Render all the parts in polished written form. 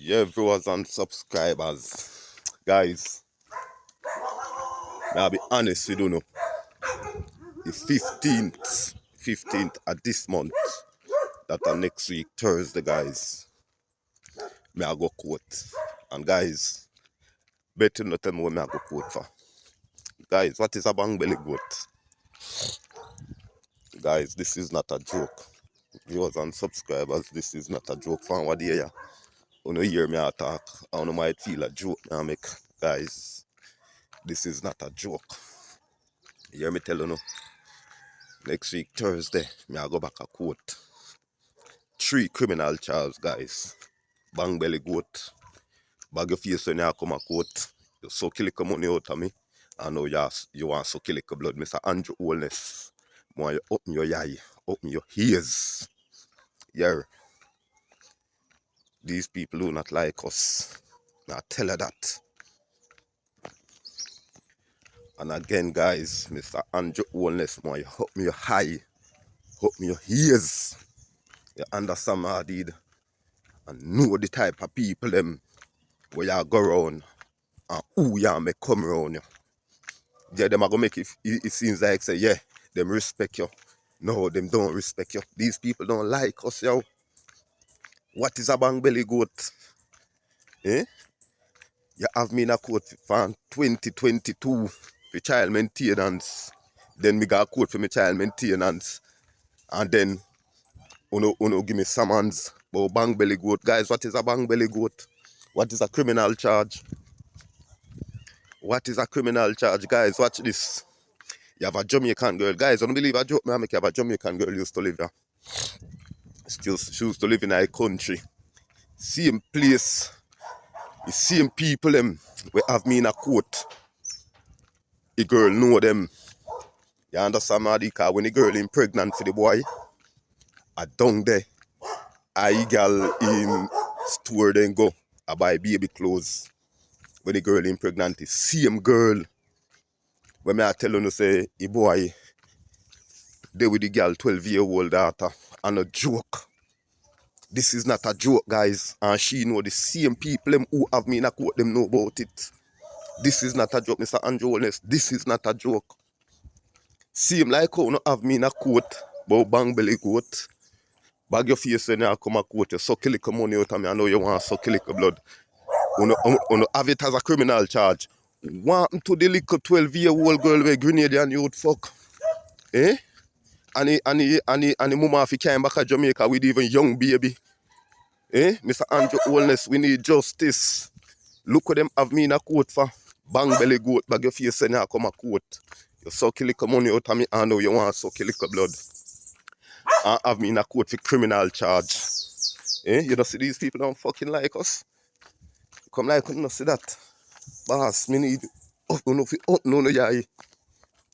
Yeah, viewers and subscribers. Guys, I'll be honest with you know. The 15th of this month, that are next week, Thursday, guys. I go court. And guys, better not tell me what I go court for. Guys, what is a bang belly goat? Guys, this is not a joke. Viewers and subscribers, this is not a joke. From what you hear, when you hear me talk, I don't know might feel a joke I make. Guys, this is not a joke. You hear me tell you no? Next week, Thursday, I go back to court. 3 criminal charges, guys. Bang belly goat. Bag your face when you come to court. You suck little money out of me. I know you want to suck little blood. Mr. Andrew Wellness. Want you open your eye, open your ears. Yeah. These people do not like us. Now tell her that. And again, guys, Mr. Andrew Wellness, want you open your eye, open your ears. You understand what I did? And know the type of people them where you go around and who you may come around you. Yeah, them are gonna make it seems like say, yeah, them respect you. No, them don't respect you. These people don't like us, yo. What is a bang belly goat? Eh? You have me in a court for 2022 for child maintenance. Then me got a court for my child maintenance. And then uno give me summons about bang belly goat. Guys, what is a bang belly goat? What is a criminal charge? What is a criminal charge? Guys, watch this. You have a Jamaican girl. Guys, I don't believe I joke, man. You have a Jamaican girl used to live here. She used to live in a country. Same place. The same people them we have me in a court. The girl know them. You understand, man? Because when the girl is pregnant for the boy, I down there. I girl in store then go. I buy baby clothes. When the girl is pregnant, the same girl. When I tell you say, the boy, they with the girl 12-year-old daughter. And a joke. This is not a joke, guys. And she know the same people them who have me in a court, them know about it. This is not a joke, Mr. Andrew Wellness. This is not a joke. Same like how you have me in a court about bang belly goat. Bag your face when you come a court, you suck a little money out of me. I know you want to suck a little blood. You have it as a criminal charge. Want to the little 12-year-old girl with Grenada and you'd fuck. Eh? And the mama if he came back to Jamaica with even young baby. Eh? Mr. Andrew Wellness, we need justice. Look what them have me in a court for. Bang belly goat, bag your face and you come a court. You suck a little money out of me, I know you want to suck a little blood. And have me in a court for criminal charge. Eh? You don't see these people don't fucking like us. Come like you don't see that. Boss, me need open no eye.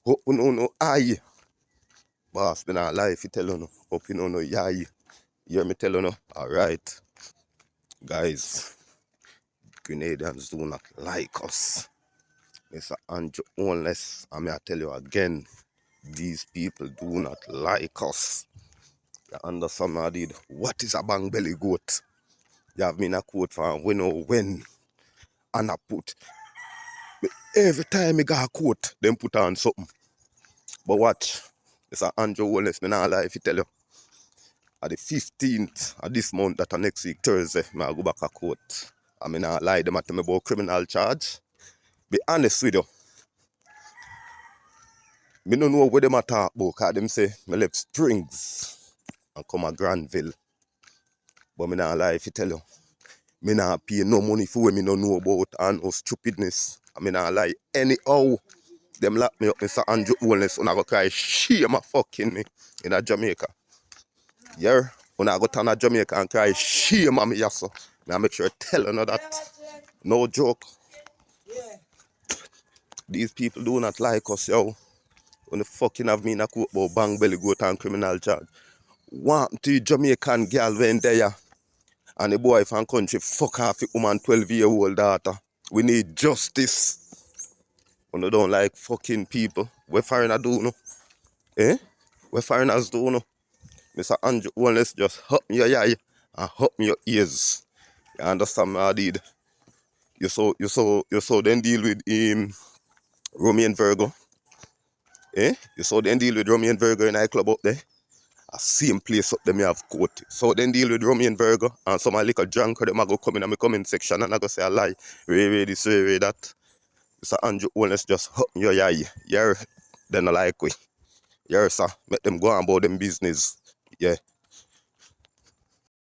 Open no eye. Boss, me not lie if you tell you no. Open no eye. You hear me tell you no? Alright. Guys, Grenadians do not like us. Mr. Andrew Wellness, I may tell you again, these people do not like us. You understand what I did? What is a bang belly goat? You have me in a court for when and I put. But every time I got a court, them put on something. But watch, Mr. Andrew Wellness, me not lie if you tell you. At the 15th of this month, that next week, Thursday, I go back to court. I mean, I lie them at me about criminal charge. Be honest with you. Me don't know what them talk about, because them say, I left Springs and come to Granville. But me not lie if you tell you. Me not pay no money for what me don't know about and no stupidness. I mean, I lie anyhow. Them lock me up, Mr. Andrew Wellness, and I go cry shame of fucking me in a Jamaica. Yeah? When I go to a Jamaica and cry shame of me, yes, sir. I make sure I tell you that. No joke. These people do not like us, yo. When they fucking have me in a court about bang belly goat and criminal charge. Want to Jamaican girl when there and the boy from country fuck off the woman 12-year-old daughter. We need justice. When they don't like fucking people. What foreigners do no? Eh? What foreigners do no? Mr. Andrew Wellness just hop me your eye and hop me your ears. You understand me, I did. You saw then deal with Romeo and Virgo. Eh? You saw then deal with Romeo and Virgo in club up there. A same place up there me have court. So then deal with Romeo and Virgo and some a little drunk them I go come in my comment section and I go say a lie. Way this, way that. It's a Andrew Wellness just hurt me your eye. Yeah, then I like we. Yeah, sir. Make them go on about them business. Yeah.